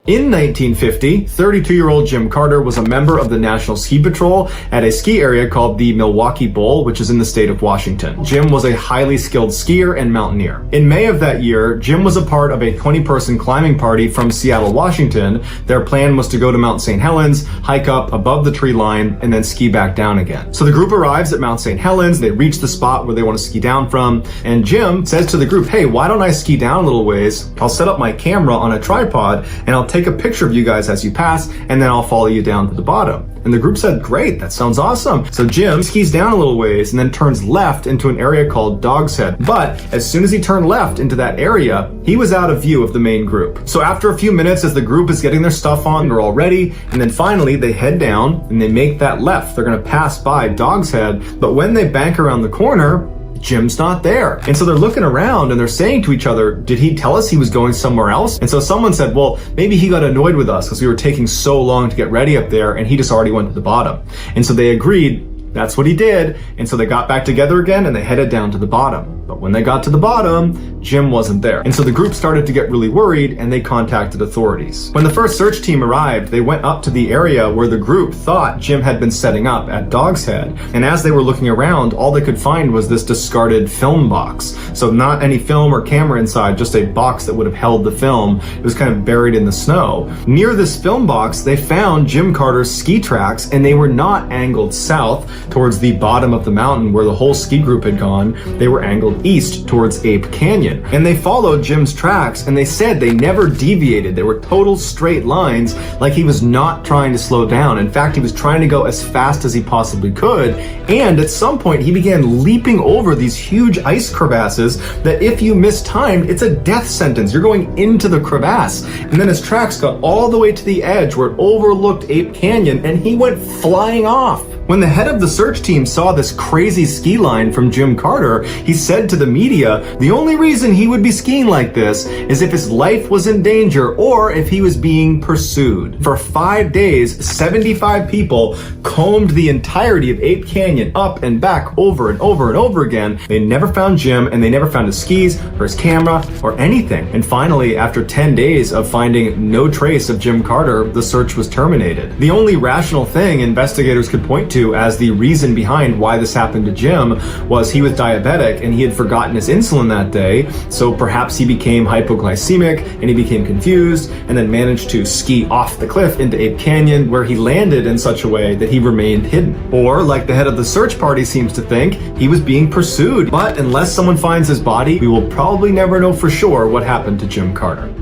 In 1950, 32-year-old Jim Carter was a member of the National Ski Patrol at a ski area called the Milwaukee Bowl, which is in the state of Washington. Jim was a highly skilled skier and mountaineer. In May of that year, Jim was a part of a 20-person climbing party from Seattle, Washington. Their plan was to go to Mount St. Helens, hike up above the tree line, and then ski back down again. So the group arrives at Mount St. Helens, they reach the spot where they want to ski down from, and Jim says to the group, hey, why don't I ski down a little ways? I'll set up my camera on a tripod, and I'll take a picture of you guys as you pass, and then I'll follow you down to the bottom. And the group said, great, that sounds awesome. So Jim skis down a little ways and then turns left into an area called Dog's Head. But as soon as he turned left into that area, he was out of view of the main group. So after a few minutes, as the group is getting their stuff on, they're all ready, and then finally they head down and they make that left. They're gonna pass by Dog's Head, but when they bank around the corner, Jim's not there. And so they're looking around and they're saying to each other, did he tell us he was going somewhere else? And so someone said, well, maybe he got annoyed with us because we were taking so long to get ready up there and he just already went to the bottom. And so they agreed that's what he did. And so they got back together again and they headed down to the bottom. But when they got to the bottom, Jim wasn't there. And so the group started to get really worried and they contacted authorities. When the first search team arrived, they went up to the area where the group thought Jim had been setting up at Dog's Head. And as they were looking around, all they could find was this discarded film box. So not any film or camera inside, just a box that would have held the film. It was kind of buried in the snow. Near this film box, they found Jim Carter's ski tracks, and they were not angled south towards the bottom of the mountain where the whole ski group had gone. They were angled east towards Ape Canyon. And they followed Jim's tracks, and they said they never deviated. They were total straight lines, like he was not trying to slow down. In fact, he was trying to go as fast as he possibly could. And at some point, he began leaping over these huge ice crevasses that if you mistimed, it's a death sentence. You're going into the crevasse. And then his tracks got all the way to the edge where it overlooked Ape Canyon, and he went flying off. When the head of the search team saw this crazy ski line from Jim Carter, he said to the media, the only reason he would be skiing like this is if his life was in danger or if he was being pursued. For 5 days, 75 people combed the entirety of Ape Canyon up and back over and over and over again. They never found Jim, and they never found his skis or his camera or anything. And finally, after 10 days of finding no trace of Jim Carter, the search was terminated. The only rational thing investigators could point to as the reason behind why this happened to Jim was he was diabetic and he had forgotten his insulin that day. So perhaps he became hypoglycemic and he became confused and then managed to ski off the cliff into Ape Canyon, where he landed in such a way that he remained hidden. Or, like the head of the search party seems to think, he was being pursued. But unless someone finds his body, we will probably never know for sure what happened to Jim Carter.